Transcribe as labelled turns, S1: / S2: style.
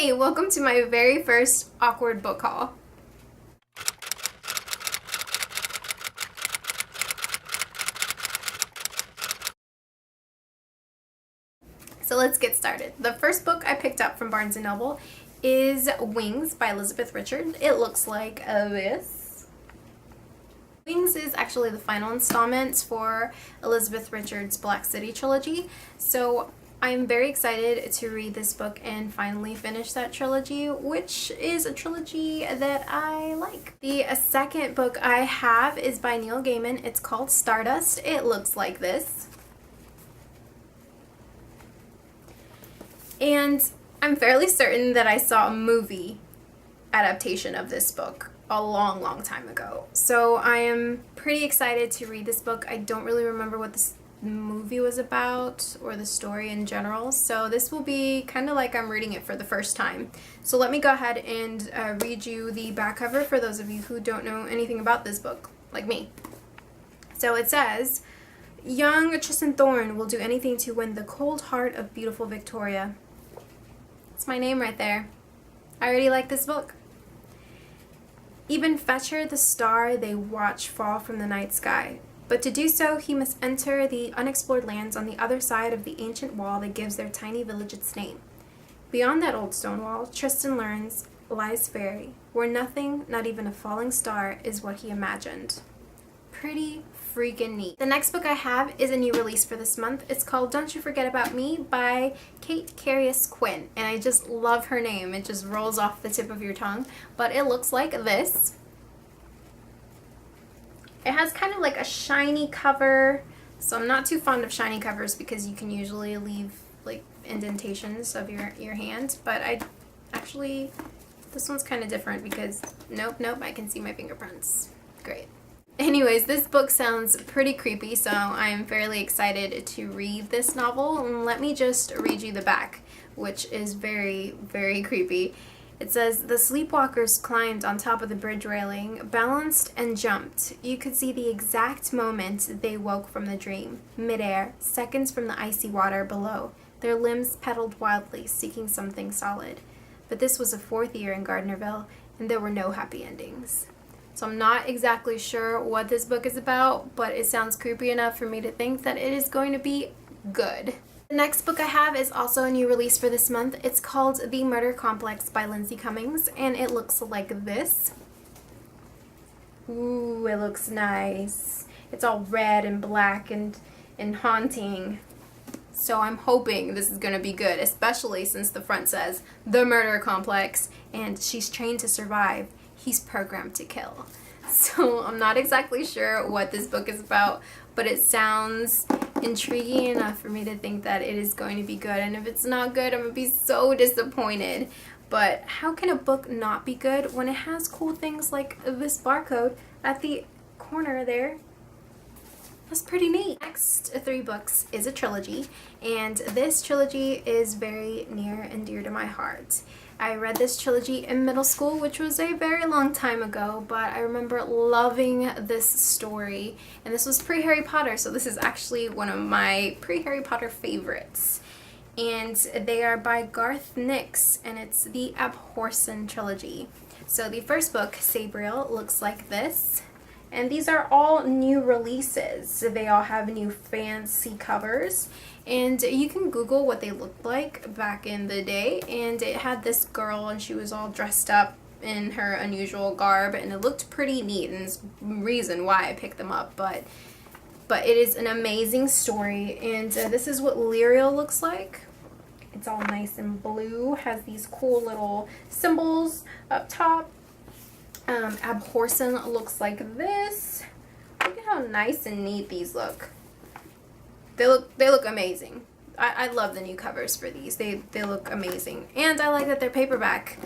S1: Hey, welcome to my very first awkward book haul. So let's get started. The first book I picked up from Barnes & Noble is Wings by Elizabeth Richard. It looks like this. Wings is actually the final installment for Elizabeth Richard's Black City trilogy. So I'm very excited to read this book and finally finish that trilogy, which is a trilogy that I like. The second book I have is by Neil Gaiman. It's called Stardust. It looks like this. And I'm fairly certain that I saw a movie adaptation of this book a long time ago. So I am pretty excited to read this book. I don't really remember what this movie was about or the story in general, so this will be kind of like I'm reading it for the first time. So let me go ahead and read you the back cover for those of you who don't know anything about this book, like me. So it says, young Tristan Thorne will do anything to win the cold heart of beautiful Victoria. It's my name right there. I already like this book. Even fetch her the star they watch fall from the night sky. But to do so, he must enter the unexplored lands on the other side of the ancient wall that gives their tiny village its name. Beyond that old stone wall, Tristan learns, lies fairy, where nothing, not even a falling star, is what he imagined. Pretty freaking neat. The next book I have is a new release for this month. It's called Don't You Forget About Me by Kate Carius Quinn, and I just love her name. It just rolls off the tip of your tongue, but it looks like this. It has kind of like a shiny cover, so I'm not too fond of shiny covers because you can usually leave like indentations of your hand, but this one's kind of different because nope, I can see my fingerprints. Great. Anyways, this book sounds pretty creepy, so I'm fairly excited to read this novel. And let me just read you the back, which is very creepy. It says, the sleepwalkers climbed on top of the bridge railing, balanced and jumped. You could see the exact moment they woke from the dream, midair, seconds from the icy water below. Their limbs pedaled wildly, seeking something solid. But this was a fourth year in Gardnerville, and there were no happy endings. So I'm not exactly sure what this book is about, but it sounds creepy enough for me to think that it is going to be good. The next book I have is also a new release for this month. It's called The Murder Complex by Lindsay Cummings, and it looks like this. Ooh, it looks nice. It's all red and black and haunting. So I'm hoping this is going to be good, especially since the front says, The Murder Complex, and she's trained to survive. He's programmed to kill. So I'm not exactly sure what this book is about, but it sounds intriguing enough for me to think that it is going to be good. And if it's not good, I'm going to be so disappointed. But how can a book not be good when it has cool things like this barcode at the corner there? That's pretty neat. Next 3 books is a trilogy, and this trilogy is very near and dear to my heart. I read this trilogy in middle school, which was a very long time ago, but I remember loving this story, and this was pre-Harry Potter, so this is actually one of my pre-Harry Potter favorites. And they are by Garth Nix, and it's the Abhorsen trilogy. So the first book, Sabriel, looks like this. And these are all new releases. They all have new fancy covers. And you can Google what they looked like back in the day. And it had this girl, and she was all dressed up in her unusual garb. And it looked pretty neat, and there's reason why I picked them up. But it is an amazing story. And this is what Lyriel looks like. It's all nice and blue. Has these cool little symbols up top. Abhorsen looks like this. Look at how nice and neat these look. They look amazing. I love the new covers for these. They look amazing. And I like that they're paperback.